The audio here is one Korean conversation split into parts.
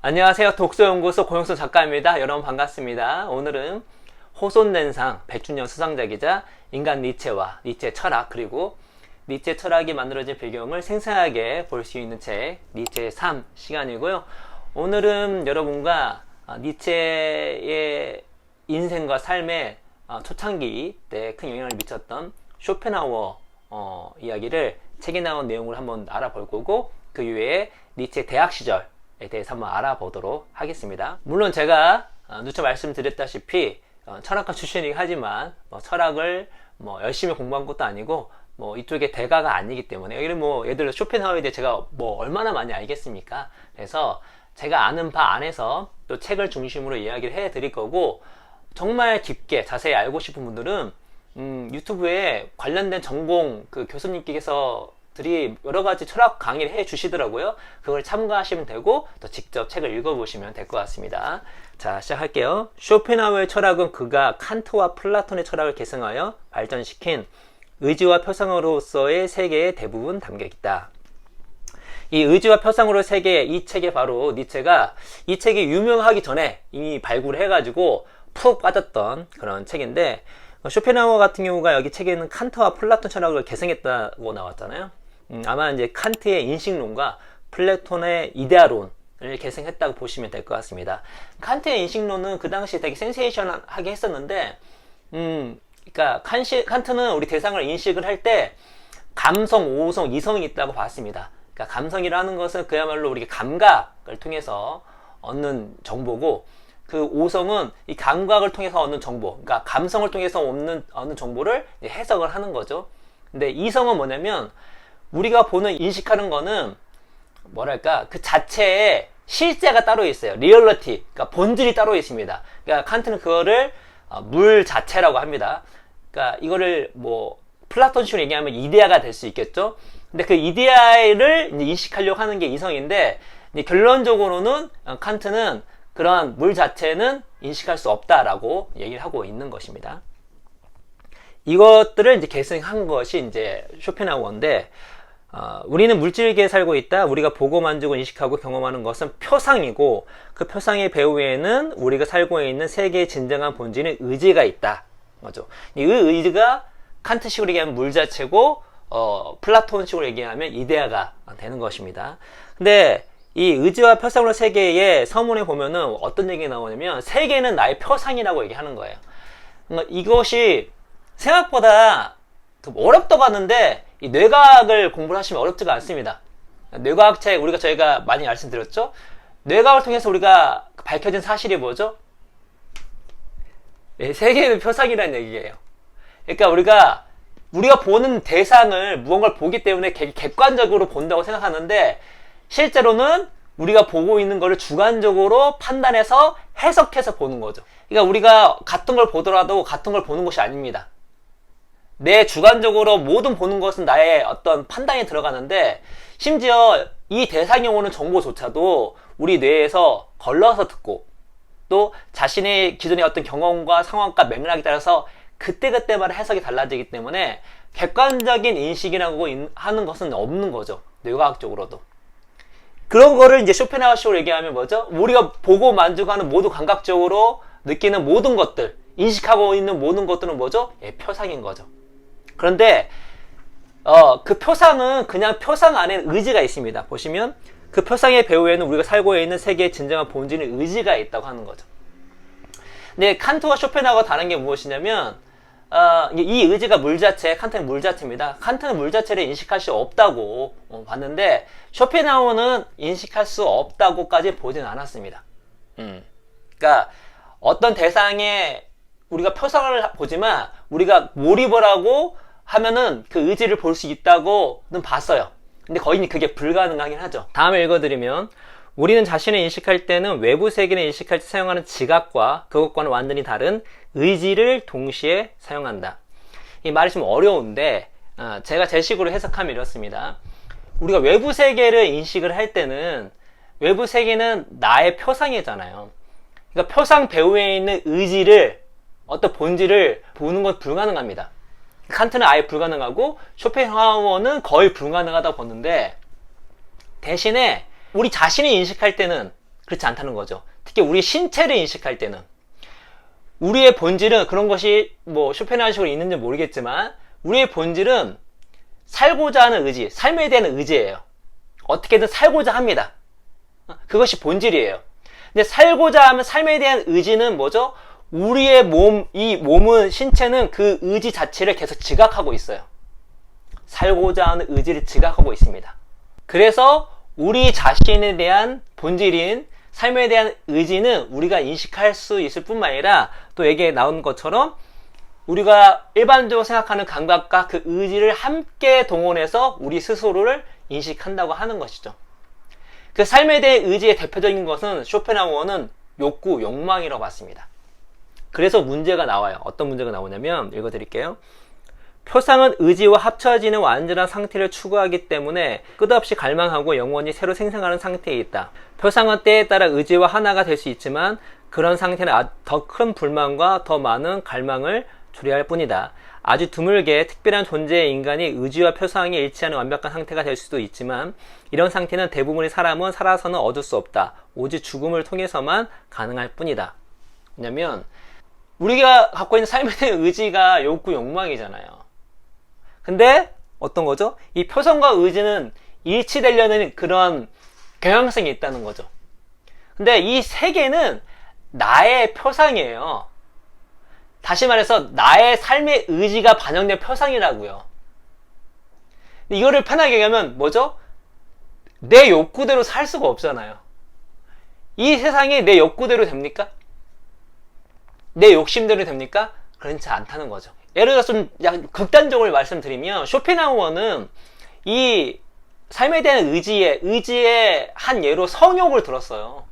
안녕하세요. 독서연구소 고영수 작가입니다. 여러분 반갑습니다. 오늘은 호손렌상 100주년 수상작이자 인간 니체와 니체 철학, 그리고 니체 철학이 만들어진 배경을 생생하게 볼 수 있는 책 니체의 삶 시간이고요. 오늘은 여러분과 니체의 인생과 삶의 초창기 때 큰 영향을 미쳤던 쇼펜하우어 이야기를 책에 나온 내용을 한번 알아볼 거고, 그 이외에 니체 대학 시절에 대해서 한번 알아보도록 하겠습니다. 물론 제가 누차 말씀드렸다시피 철학과 출신이긴 하지만 철학을 열심히 공부한 것도 아니고 이쪽에 대가가 아니기 때문에, 예를 들어 쇼펜하우어에 대해 제가 얼마나 많이 알겠습니까? 그래서 제가 아는 바 안에서 또 책을 중심으로 이야기를 해 드릴 거고, 정말 깊게 자세히 알고 싶은 분들은 유튜브에 관련된 전공 교수님께서 여러 가지 철학 강의를 해 주시더라고요. 그걸 참고하시면 되고, 또 직접 책을 읽어보시면 될 것 같습니다. 자, 시작할게요. 쇼펜하우어의 철학은 그가 칸트와 플라톤의 철학을 계승하여 발전시킨 의지와 표상으로서의 세계의 대부분 담겨 있다. 이 의지와 표상으로의 세계, 이 책에 바로 니체가 이 책이 유명하기 전에 이미 발굴을 해가지고 푹 빠졌던 그런 책인데, 쇼펜하우어 같은 경우가 여기 책에는 칸트와 플라톤 철학을 계승했다고 나왔잖아요. 아마 이제 칸트의 인식론과 플라톤의 이데아론을 계승했다고 보시면 될 것 같습니다. 칸트의 인식론은 그 당시에 되게 센세이션하게 했었는데, 그러니까 칸트는 우리 대상을 인식을 할 때 감성, 오성, 이성이 있다고 봤습니다. 그러니까 감성이라는 것은 그야말로 우리가 감각을 통해서 얻는 정보고, 그 오성은 이 감각을 통해서 얻는 정보, 그러니까 감성을 통해서 얻는 정보를 해석을 하는 거죠. 근데 이성은 뭐냐면, 우리가 보는, 인식하는 거는 뭐랄까, 그 자체에 실제가 따로 있어요. 리얼리티, 그러니까 본질이 따로 있습니다. 그러니까 칸트는 그거를 물 자체라고 합니다. 그러니까 이거를 플라톤식으로 얘기하면 이데아가 될 수 있겠죠. 근데 그 이데아를 이제 인식하려고 하는 게 이성인데, 이제 결론적으로는 칸트는 그러한 물 자체는 인식할 수 없다라고 얘기를 하고 있는 것입니다. 이것들을 이제 계승한 것이 이제 쇼펜하우어인데, 우리는 물질계에 살고 있다. 우리가 보고 만지고 인식하고 경험하는 것은 표상이고, 그 표상의 배후에는 우리가 살고 있는 세계의 진정한 본질은 의지가 있다. 맞죠? 이 의지가 칸트식으로 얘기하면 물 자체고, 플라톤식으로 얘기하면 이데아가 되는 것입니다. 근데 이 의지와 표상으로 세계의 서문에 보면은 어떤 얘기가 나오냐면, 세계는 나의 표상이라고 얘기하는 거예요. 이것이 생각보다 어렵다고 하는데, 이 뇌과학을 공부를 하시면 어렵지가 않습니다. 뇌과학 책, 저희가 많이 말씀드렸죠? 뇌과학을 통해서 우리가 밝혀진 사실이 뭐죠? 세계는 표상이라는 얘기예요. 그러니까 우리가 보는 대상을, 무언가를 보기 때문에 객관적으로 본다고 생각하는데, 실제로는 우리가 보고 있는 거를 주관적으로 판단해서 해석해서 보는 거죠. 그러니까 우리가 같은 걸 보더라도 같은 걸 보는 것이 아닙니다. 내 주관적으로 모든 보는 것은 나의 어떤 판단이 들어가는데, 심지어 이 대상이 오는 정보조차도 우리 뇌에서 걸러서 듣고, 또 자신의 기존의 어떤 경험과 상황과 맥락에 따라서 그때그때마다 해석이 달라지기 때문에 객관적인 인식이라고 하는 것은 없는 거죠. 뇌과학적으로도. 그런 거를 이제 쇼펜하우어식으로 얘기하면 뭐죠? 우리가 보고 만지고 하는 모두 감각적으로 느끼는 모든 것들, 인식하고 있는 모든 것들은 뭐죠? 표상인 거죠. 그런데 그 표상은 그냥 표상 안에 의지가 있습니다. 보시면 그 표상의 배후에는 우리가 살고 있는 세계의 진정한 본질의 의지가 있다고 하는 거죠. 근데 칸트와 쇼펜하우어가 다른 게 무엇이냐면, 이 의지가 물 자체, 칸트는 물 자체입니다. 칸트는 물 자체를 인식할 수 없다고 봤는데, 쇼펜하우어는 인식할 수 없다고까지 보진 않았습니다. 그러니까 어떤 대상에 우리가 표상을 보지만 우리가 몰입을 하고 하면은 그 의지를 볼 수 있다고는 봤어요. 근데 거의 그게 불가능하긴 하죠. 다음에 읽어드리면, 우리는 자신을 인식할 때는 외부 세계를 인식할 때 사용하는 지각과 그것과는 완전히 다른 의지를 동시에 사용한다. 이 말이 좀 어려운데, 제가 제 식으로 해석하면 이렇습니다. 우리가 외부 세계를 인식을 할 때는, 외부 세계는 나의 표상이잖아요. 그러니까 표상 배후에 있는 의지를, 어떤 본질을 보는 건 불가능합니다. 칸트는 아예 불가능하고 쇼펜하우어는 거의 불가능하다고 보는데, 대신에 우리 자신이 인식할 때는, 그렇지 않다는 거죠. 특히 우리 신체를 인식할 때는 우리의 본질은 그런 것이 뭐 쇼펜하우어식으로 있는지 모르겠지만 우리의 본질은 살고자 하는 의지, 삶에 대한 의지예요. 어떻게든 살고자 합니다. 그것이 본질이에요. 근데 살고자 하면 삶에 대한 의지는 뭐죠? 우리의 이 몸은, 신체는 그 의지 자체를 계속 지각하고 있어요. 살고자 하는 의지를 지각하고 있습니다. 그래서 우리 자신에 대한 본질인 삶에 대한 의지는 우리가 인식할 수 있을 뿐만 아니라 또 여기에 나온 것처럼 우리가 일반적으로 생각하는 감각과 그 의지를 함께 동원해서 우리 스스로를 인식한다고 하는 것이죠. 그 삶에 대한 의지의 대표적인 것은 쇼펜하우어는 욕구, 욕망이라고 봤습니다. 그래서 문제가 나와요. 어떤 문제가 나오냐면 읽어드릴게요. 표상은 의지와 합쳐지는 완전한 상태를 추구하기 때문에 끝없이 갈망하고 영원히 새로 생성하는 상태에 있다. 표상은 때에 따라 의지와 하나가 될 수 있지만 그런 상태는 더 큰 불만과 더 많은 갈망을 초래할 뿐이다. 아주 드물게 특별한 존재의 인간이 의지와 표상이 일치하는 완벽한 상태가 될 수도 있지만 이런 상태는 대부분의 사람은 살아서는 얻을 수 없다. 오직 죽음을 통해서만 가능할 뿐이다. 왜냐면 우리가 갖고 있는 삶에 대한 의지가 욕구, 욕망이잖아요. 근데 어떤 거죠? 이 표상과 의지는 일치되려는 그런 경향성이 있다는 거죠. 근데 이 세 개는 나의 표상이에요. 다시 말해서 나의 삶의 의지가 반영된 표상이라고요. 이거를 편하게 얘기하면 뭐죠? 내 욕구대로 살 수가 없잖아요. 이 세상이 내 욕구대로 됩니까? 내 욕심대로 됩니까? 그렇지 않다는 거죠. 예를 들어서 좀 약간 극단적으로 말씀드리면 쇼펜하우어는 이 삶에 대한 의지의 한 예로 성욕을 들었어요.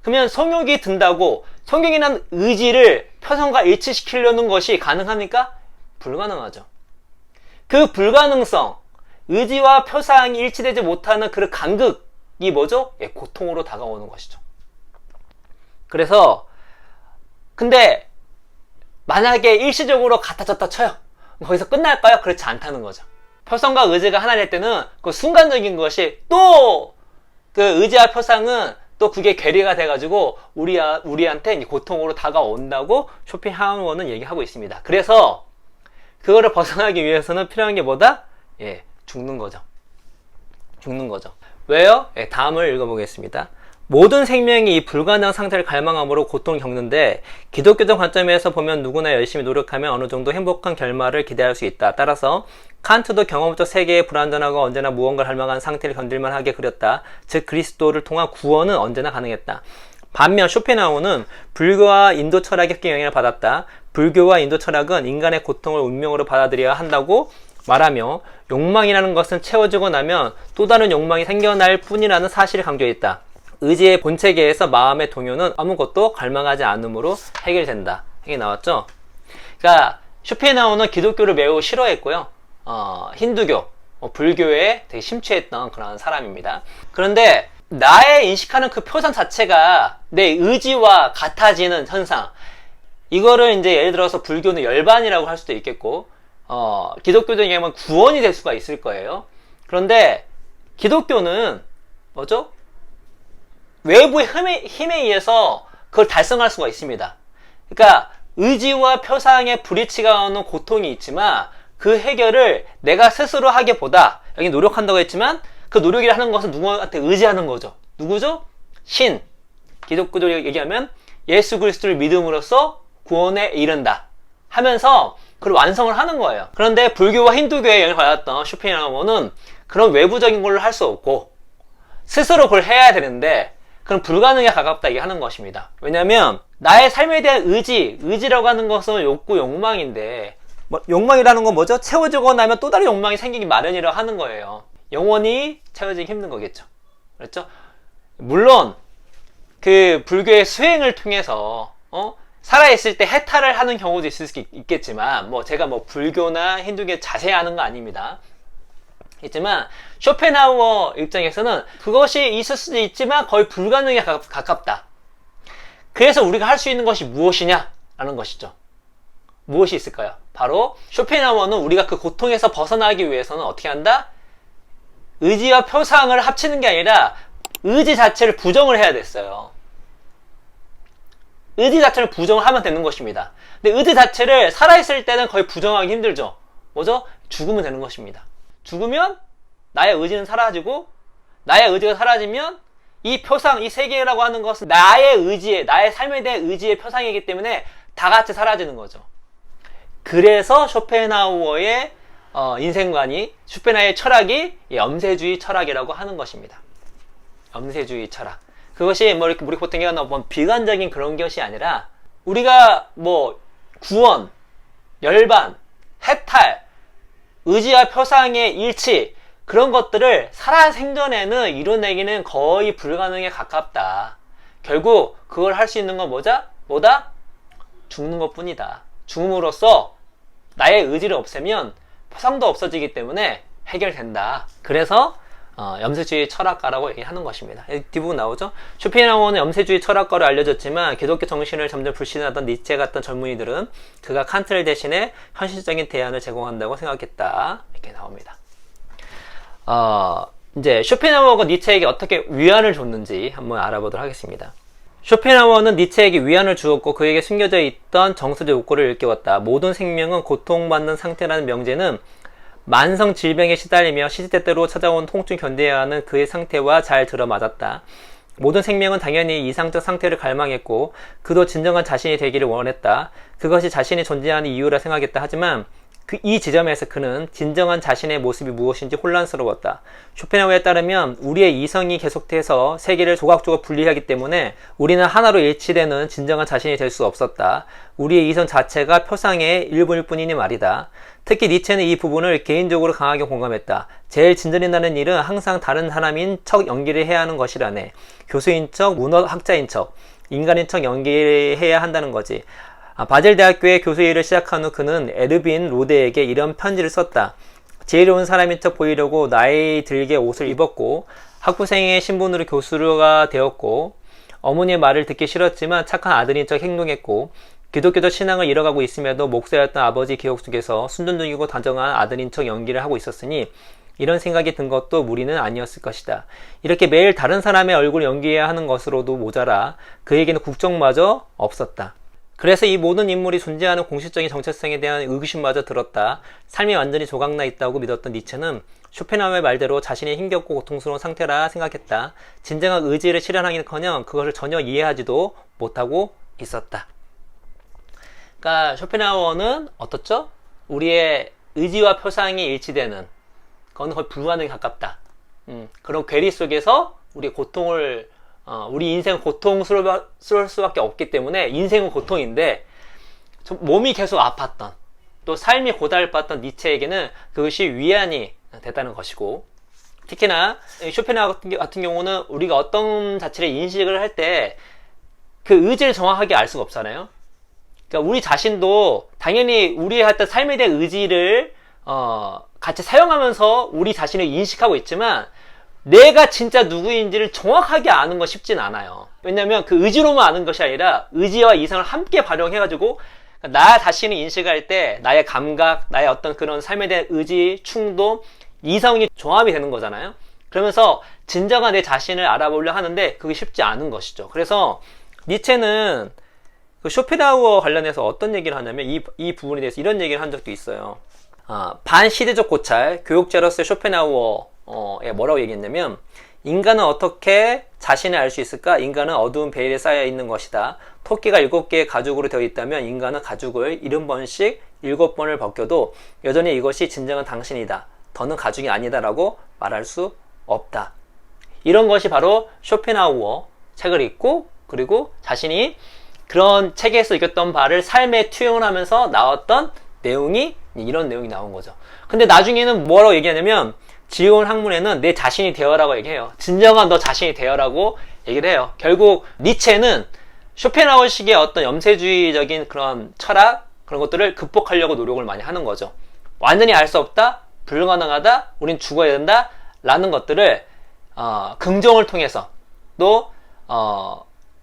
그러면 성욕이 든다고 성욕이란 의지를 표상과 일치시키려는 것이 가능합니까? 불가능하죠. 그 불가능성, 의지와 표상이 일치되지 못하는 그 간극이 뭐죠? 예, 고통으로 다가오는 것이죠. 그래서 근데 만약에 일시적으로 같아졌다 쳐요. 거기서 끝날까요? 그렇지 않다는 거죠. 표상과 의지가 하나 될 때는 그 순간적인 것이 또 그 의지와 표상은 또 그게 괴리가 돼가지고 우리한테 고통으로 다가온다고 쇼펜하우어는 얘기하고 있습니다. 그래서 그거를 벗어나기 위해서는 필요한 게 뭐다? 예, 죽는 거죠. 죽는 거죠. 왜요? 예, 다음을 읽어보겠습니다. 모든 생명이 이 불가능한 상태를 갈망함으로 고통을 겪는데 기독교적 관점에서 보면 누구나 열심히 노력하면 어느 정도 행복한 결말을 기대할 수 있다. 따라서 칸트도 경험적 세계의 불완전하고 언제나 무언가를 갈망하는 상태를 견딜만 하게 그렸다. 즉 그리스도를 통한 구원은 언제나 가능했다. 반면 쇼펜하우어는 불교와 인도 철학의 영향을 받았다. 불교와 인도 철학은 인간의 고통을 운명으로 받아들여야 한다고 말하며 욕망이라는 것은 채워지고 나면 또 다른 욕망이 생겨날 뿐이라는 사실을 강조했다. 의지의 본체계에서 마음의 동요는 아무것도 갈망하지 않음으로 해결된다. 이게 나왔죠? 그러니까 쇼펜하우어는 기독교를 매우 싫어했고요. 힌두교, 불교에 되게 심취했던 그런 사람입니다. 그런데 나의 인식하는 그 표상 자체가 내 의지와 같아지는 현상, 이거를 이제 예를 들어서 불교는 열반이라고 할 수도 있겠고 기독교적인 얘기하면 구원이 될 수가 있을 거예요. 그런데 기독교는 뭐죠? 외부의 힘에 의해서 그걸 달성할 수가 있습니다. 그러니까 의지와 표상의 불일치가 오는 고통이 있지만 그 해결을 내가 스스로 하기보다, 여기 노력한다고 했지만 그 노력이라 하는 것은 누구한테 의지하는 거죠. 누구죠? 신. 기독교적으로 얘기하면 예수 그리스도를 믿음으로써 구원에 이른다 하면서 그걸 완성을 하는 거예요. 그런데 불교와 힌두교에 영향을 받았던 쇼펜하우어는 그런 외부적인 걸로 할 수 없고 스스로 그걸 해야 되는데 그럼 불가능에 가깝다 얘기하는 것입니다. 왜냐하면 나의 삶에 대한 의지라고 하는 것은 욕구, 욕망인데 욕망이라는 건 뭐죠? 채워지고 나면 또 다른 욕망이 생기기 마련이라고 하는 거예요. 영원히 채워지기 힘든 거겠죠. 그렇죠? 물론 그 불교의 수행을 통해서 살아있을 때 해탈을 하는 경우도 있을 수 있겠지만 제가 불교나 힌두교에 자세히 아는 거 아닙니다. 있지만 쇼펜하우어 입장에서는 그것이 있을 수도 있지만 거의 불가능에 가깝다. 그래서 우리가 할 수 있는 것이 무엇이냐? 라는 것이죠. 무엇이 있을까요? 바로 쇼펜하우어는 우리가 그 고통에서 벗어나기 위해서는 어떻게 한다? 의지와 표상을 합치는 게 아니라 의지 자체를 부정을 해야 됐어요. 의지 자체를 부정을 하면 되는 것입니다. 근데 의지 자체를 살아있을 때는 거의 부정하기 힘들죠. 뭐죠? 죽으면 되는 것입니다. 죽으면 나의 의지는 사라지고, 나의 의지가 사라지면 이 표상, 이 세계라고 하는 것은 나의 의지에, 나의 삶에 대한 의지의 표상이기 때문에 다 같이 사라지는 거죠. 그래서 쇼펜하우어의 인생관이, 쇼펜하우어의 철학이 염세주의 철학이라고 하는 것입니다. 염세주의 철학. 그것이 뭐 이렇게 우리 보통 얘기하는 뭐 비관적인 그런 것이 아니라, 우리가 뭐 구원, 열반, 해탈, 의지와 표상의 일치, 그런 것들을 살아생전에는 이뤄내기는 거의 불가능에 가깝다. 결국 그걸 할 수 있는 건 뭐다? 죽는 것 뿐이다. 죽음으로써 나의 의지를 없애면 표상도 없어지기 때문에 해결된다. 그래서 염세주의 철학가라고 얘기하는 것입니다. 뒷부분 나오죠? 쇼펜하우어는 염세주의 철학가로 알려졌지만 기독교 정신을 점점 불신하던 니체 같은 젊은이들은 그가 칸트를 대신해 현실적인 대안을 제공한다고 생각했다. 이렇게 나옵니다. 이제 쇼펜하우어가 니체에게 어떻게 위안을 줬는지 한번 알아보도록 하겠습니다. 쇼펜하우어는 니체에게 위안을 주었고 그에게 숨겨져 있던 정서적 욕구를 일깨웠다. 모든 생명은 고통받는 상태라는 명제는 만성 질병에 시달리며 시시때때로 찾아온 통증 견뎌야 하는 그의 상태와 잘 들어맞았다. 모든 생명은 당연히 이상적 상태를 갈망했고 그도 진정한 자신이 되기를 원했다. 그것이 자신이 존재하는 이유라 생각했다. 하지만 이 지점에서 그는 진정한 자신의 모습이 무엇인지 혼란스러웠다. 쇼펜하우어에 따르면 우리의 이성이 계속해서 세계를 조각조각 분리하기 때문에 우리는 하나로 일치되는 진정한 자신이 될 수 없었다. 우리의 이성 자체가 표상의 일부일 뿐이니 말이다. 특히 니체는 이 부분을 개인적으로 강하게 공감했다. 제일 진전이 나는 일은 항상 다른 사람인 척 연기를 해야 하는 것이라네. 교수인 척, 문어학자인 척, 인간인 척 연기해야 한다는 거지. 바젤 대학교의 교수 일을 시작한 후 그는 에르빈 로데에게 이런 편지를 썼다. 지혜로운 사람인 척 보이려고 나이 들게 옷을 입었고 학부생의 신분으로 교수가 되었고 어머니의 말을 듣기 싫었지만 착한 아들인 척 행동했고 기독교적 신앙을 잃어가고 있음에도 목사였던 아버지 기억 속에서 순종적이고 단정한 아들인 척 연기를 하고 있었으니 이런 생각이 든 것도 무리는 아니었을 것이다. 이렇게 매일 다른 사람의 얼굴을 연기해야 하는 것으로도 모자라 그에게는 국적마저 없었다. 그래서 이 모든 인물이 존재하는 공식적인 정체성에 대한 의구심마저 들었다. 삶이 완전히 조각나 있다고 믿었던 니체는 쇼펜하우어의 말대로 자신이 힘겹고 고통스러운 상태라 생각했다. 진정한 의지를 실현하기는커녕 그것을 전혀 이해하지도 못하고 있었다. 그러니까 쇼펜하우어는 어떻죠? 우리의 의지와 표상이 일치되는, 그건 거의 불가능에 가깝다. 그런 괴리 속에서 우리의 고통을 우리 인생은 고통스러울 수밖에 없기 때문에 인생은 고통인데 몸이 계속 아팠던, 또 삶이 고달팠던 니체에게는 그것이 위안이 됐다는 것이고, 특히나 쇼펜하우어 같은 경우는 우리가 어떤 자체를 인식을 할 때 그 의지를 정확하게 알 수가 없잖아요. 그러니까 우리 자신도 당연히 우리의 어떤 삶에 대한 의지를 같이 사용하면서 우리 자신을 인식하고 있지만 내가 진짜 누구인지를 정확하게 아는 건 쉽진 않아요. 왜냐면 그 의지로만 아는 것이 아니라 의지와 이성을 함께 발용해가지고 나 자신을 인식할 때 나의 감각, 나의 어떤 그런 삶에 대한 의지, 충동, 이성이 종합이 되는 거잖아요. 그러면서 진정한 내 자신을 알아보려 하는데 그게 쉽지 않은 것이죠. 그래서 니체는 그 쇼펜하우어 관련해서 어떤 얘기를 하냐면 이 부분에 대해서 이런 얘기를 한 적도 있어요. 반시대적 고찰, 교육자로서의 쇼펜하우어에 뭐라고 얘기했냐면, 인간은 어떻게 자신을 알 수 있을까? 인간은 어두운 베일에 쌓여 있는 것이다. 토끼가 7개의 가죽으로 되어 있다면 인간은 가죽을 70번씩 7번을 벗겨도 여전히 이것이 진정한 당신이다. 더는 가죽이 아니다 라고 말할 수 없다. 이런 것이 바로 쇼펜하우어 책을 읽고 그리고 자신이 그런 책에서 읽었던 바를 삶에 투영을 하면서 나왔던 내용이 이런 내용이 나온 거죠. 근데 나중에는 뭐라고 얘기하냐면, 지혜로운 학문에는 내 자신이 되어라고 얘기해요. 진정한 너 자신이 되어라고 얘기를 해요. 결국 니체는 쇼펜하우어식의 어떤 염세주의적인 그런 철학, 그런 것들을 극복하려고 노력을 많이 하는 거죠. 완전히 알 수 없다, 불가능하다, 우린 죽어야 된다 라는 것들을 긍정을 통해서 또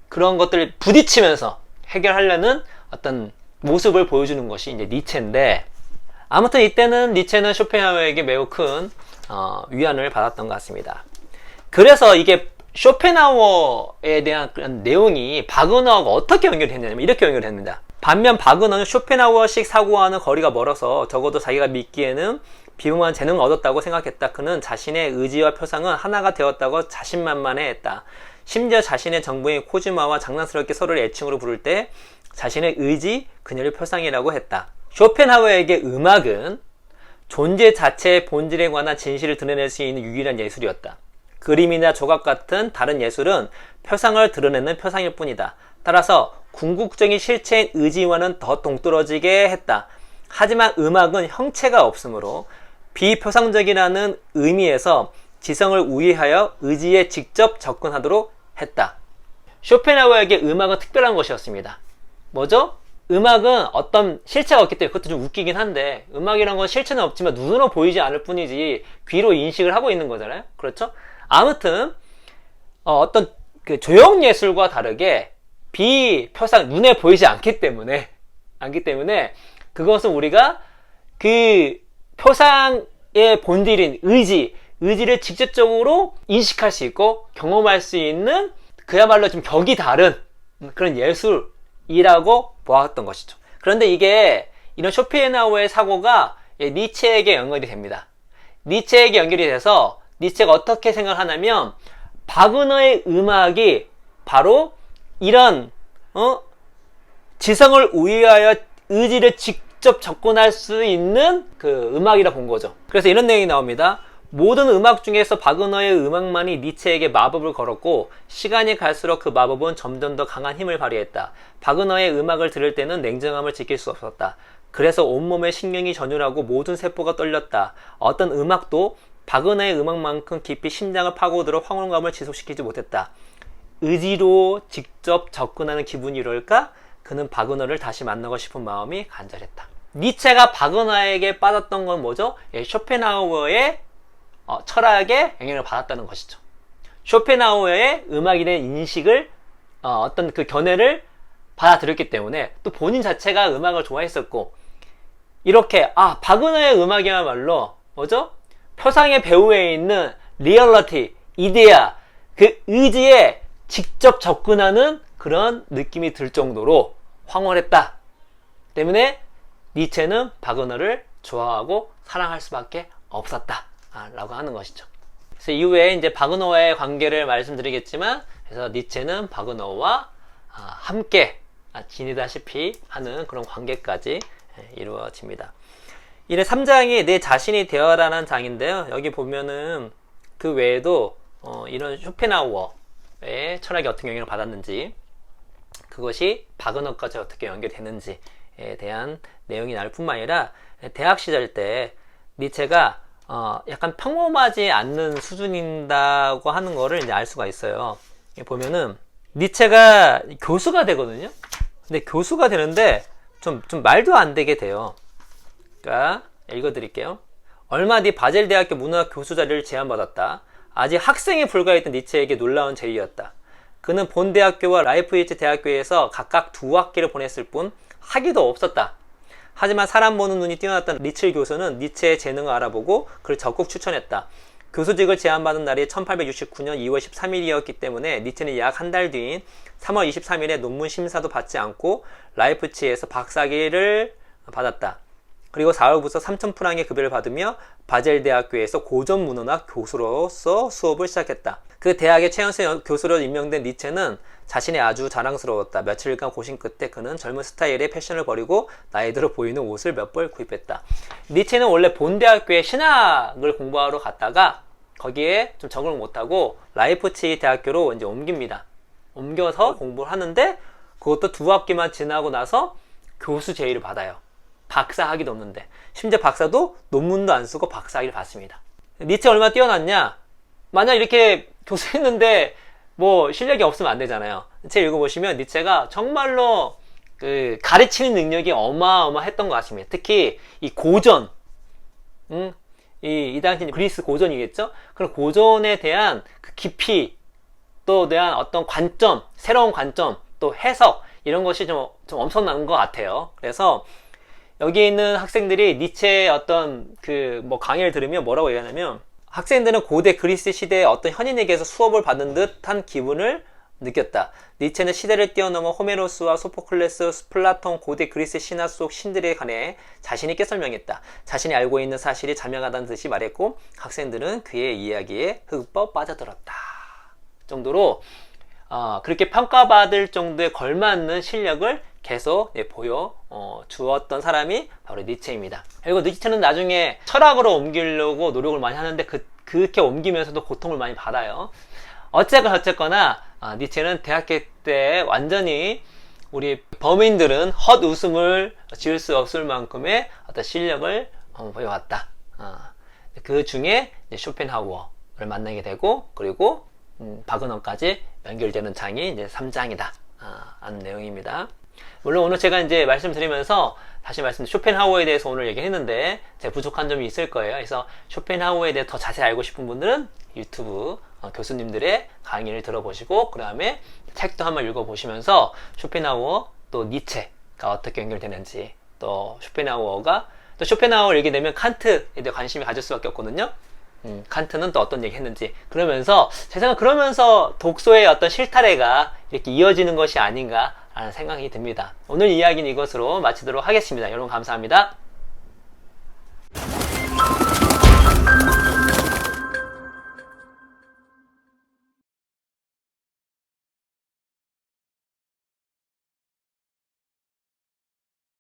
그런 것들을 부딪히면서 해결하려는 어떤 모습을 보여주는 것이 이제 니체인데, 아무튼 이때는 니체는 쇼펜하우어에게 매우 큰 위안을 받았던 것 같습니다. 그래서 이게 쇼펜하우어에 대한 그런 내용이 바그너하고 어떻게 연결했냐면 이렇게 연결했습니다. 반면 바그너는 쇼펜하우어식 사고와는 거리가 멀어서 적어도 자기가 믿기에는 비무한 재능을 얻었다고 생각했다. 그는 자신의 의지와 표상은 하나가 되었다고 자신만만해했다. 심지어 자신의 정부인 코즈마와 장난스럽게 서로를 애칭으로 부를 때 자신의 의지, 그녀를 표상이라고 했다. 쇼펜하우어에게 음악은 존재 자체의 본질에 관한 진실을 드러낼 수 있는 유일한 예술이었다. 그림이나 조각 같은 다른 예술은 표상을 드러내는 표상일 뿐이다. 따라서 궁극적인 실체인 의지와는 더 동떨어지게 했다. 하지만 음악은 형체가 없으므로 비표상적이라는 의미에서 지성을 우위하여 의지에 직접 접근하도록 했다. 쇼펜하우어에게 음악은 특별한 것이었습니다. 뭐죠? 음악은 어떤 실체가 없기 때문에 그것도 좀 웃기긴 한데 음악이란 건 실체는 없지만 눈으로 보이지 않을 뿐이지 귀로 인식을 하고 있는 거잖아요. 그렇죠? 아무튼 어떤 그 조형 예술과 다르게 비표상 눈에 보이지 않기 때문에 그것은 우리가 그 표상의 본질인 의지를 직접적으로 인식할 수 있고 경험할 수 있는 그야말로 좀 격이 다른 그런 예술이라고 보았던 것이죠. 그런데 이게 이런 쇼펜하우어의 사고가 니체에게 연결이 됩니다. 니체에게 연결이 돼서 니체가 어떻게 생각하냐면 바그너의 음악이 바로 이런 지성을 우위하여 의지를 직접 접근할 수 있는 그 음악이라 본 거죠. 그래서 이런 내용이 나옵니다. 모든 음악 중에서 바그너의 음악만이 니체에게 마법을 걸었고 시간이 갈수록 그 마법은 점점 더 강한 힘을 발휘했다. 바그너의 음악을 들을 때는 냉정함을 지킬 수 없었다. 그래서 온몸의 신경이 전율하고 모든 세포가 떨렸다. 어떤 음악도 바그너의 음악만큼 깊이 심장을 파고들어 황홀감을 지속시키지 못했다. 의지로 직접 접근하는 기분이 이럴까? 그는 바그너를 다시 만나고 싶은 마음이 간절했다. 니체가 바그너에게 빠졌던 건 뭐죠? 쇼펜하우어의 철학에 영향을 받았다는 것이죠. 쇼펜하우어의 음악에 대한 인식을 어떤 그 견해를 받아들였기 때문에 또 본인 자체가 음악을 좋아했었고 이렇게 바그너의 음악이야말로 뭐죠? 표상의 배후에 있는 리얼리티, 이데아, 그 의지에 직접 접근하는 그런 느낌이 들 정도로 황홀했다. 때문에 니체는 바그너를 좋아하고 사랑할 수밖에 없었다. 라고 하는 것이죠. 그래서 이후에 이제 바그너와의 관계를 말씀드리겠지만, 그래서 니체는 바그너와 함께 지내다시피 하는 그런 관계까지 이루어집니다. 이래 3장이 내 자신이 되어라는 장인데요. 여기 보면은 그 외에도 이런 쇼펜하우어의 철학이 어떻게 영향을 받았는지, 그것이 바그너까지 어떻게 연결되는지에 대한 내용이 나올 뿐만 아니라 대학 시절 때 니체가 약간 평범하지 않는 수준이다고 하는 거를 이제 알 수가 있어요. 보면은 니체가 교수가 되거든요. 근데 교수가 되는데 좀 말도 안 되게 돼요. 그러니까 읽어드릴게요. 얼마 뒤 바젤 대학교 문화학 교수 자리를 제안받았다. 아직 학생에 불과했던 니체에게 놀라운 제의였다. 그는 본 대학교와 라이프치히 대학교에서 각각 2학기를 보냈을 뿐 학위도 없었다. 하지만 사람 보는 눈이 뛰어났던 리첼 교수는 니체의 재능을 알아보고 그를 적극 추천했다. 교수직을 제안받은 날이 1869년 2월 13일이었기 때문에 니체는 약 한 달 뒤인 3월 23일에 논문 심사도 받지 않고 라이프치히에서 박사학위를 받았다. 그리고 4월부터 3,000프랑의 급여를 받으며 바젤 대학교에서 고전 문헌학 교수로서 수업을 시작했다. 그 대학의 최연소 교수로 임명된 니체는 자신이 아주 자랑스러웠다. 며칠간 고심 끝에 그는 젊은 스타일의 패션을 버리고 나이 들어 보이는 옷을 몇 벌 구입했다. 니체는 원래 본 대학교에 신학을 공부하러 갔다가 거기에 좀 적응을 못하고 라이프치히 대학교로 이제 옮깁니다. 옮겨서 공부를 하는데 그것도 2학기만 지나고 나서 교수 제의를 받아요. 박사 학위도 없는데, 심지어 박사도 논문도 안 쓰고 박사 학위를 받습니다. 니체 얼마나 뛰어났냐? 만약 이렇게 교수했는데 뭐 실력이 없으면 안 되잖아요. 책 읽어보시면 니체가 정말로 그 가르치는 능력이 어마어마했던 것 같습니다. 특히 이 고전, 이 당시 그리스 고전이겠죠? 그런 고전에 대한 그 깊이, 또 대한 어떤 관점, 새로운 관점, 또 해석, 이런 것이 좀 엄청난 것 같아요. 그래서 여기 있는 학생들이 니체의 어떤 그 뭐 강의를 들으면 뭐라고 얘기하냐면, 학생들은 고대 그리스 시대의 어떤 현인에게서 수업을 받은 듯한 기분을 느꼈다. 니체는 시대를 뛰어넘어 호메로스와 소포클레스, 플라톤, 고대 그리스 신화 속 신들에 관해 자신 있게 설명했다. 자신이 알고 있는 사실이 자명하다는 듯이 말했고 학생들은 그의 이야기에 흠뻑 빠져들었다. 정도로 그렇게 평가받을 정도에 걸맞는 실력을 계속 보여 주었던 사람이 바로 니체입니다. 그리고 니체는 나중에 철학으로 옮기려고 노력을 많이 하는데 그렇게 옮기면서도 고통을 많이 받아요. 어쨌거나 니체는 대학교 때 완전히 우리 범인들은 헛웃음을 지을 수 없을 만큼의 어떤 실력을 보여왔다. 그 중에 쇼펜하우어를 만나게 되고 그리고 바그너까지 연결되는 장이 이제 3장이다. 하는 내용입니다. 물론 오늘 제가 이제 말씀드리면서 다시 말씀드린 쇼펜하우어에 대해서 오늘 얘기했는데 제가 부족한 점이 있을 거예요. 그래서 쇼펜하우어에 대해 더 자세히 알고 싶은 분들은 유튜브 교수님들의 강의를 들어보시고 그 다음에 책도 한번 읽어보시면서 쇼펜하우어 또 니체가 어떻게 연결되는지 또 쇼펜하우어를 얘기 되면 칸트에 대해 관심이 가질 수밖에 없거든요. 칸트는 또 어떤 얘기 했는지 그러면서 세상은 그러면서 독서의 어떤 실타래가 이렇게 이어지는 것이 아닌가 라는 생각이 듭니다. 오늘 이야기는 이것으로 마치도록 하겠습니다. 여러분 감사합니다.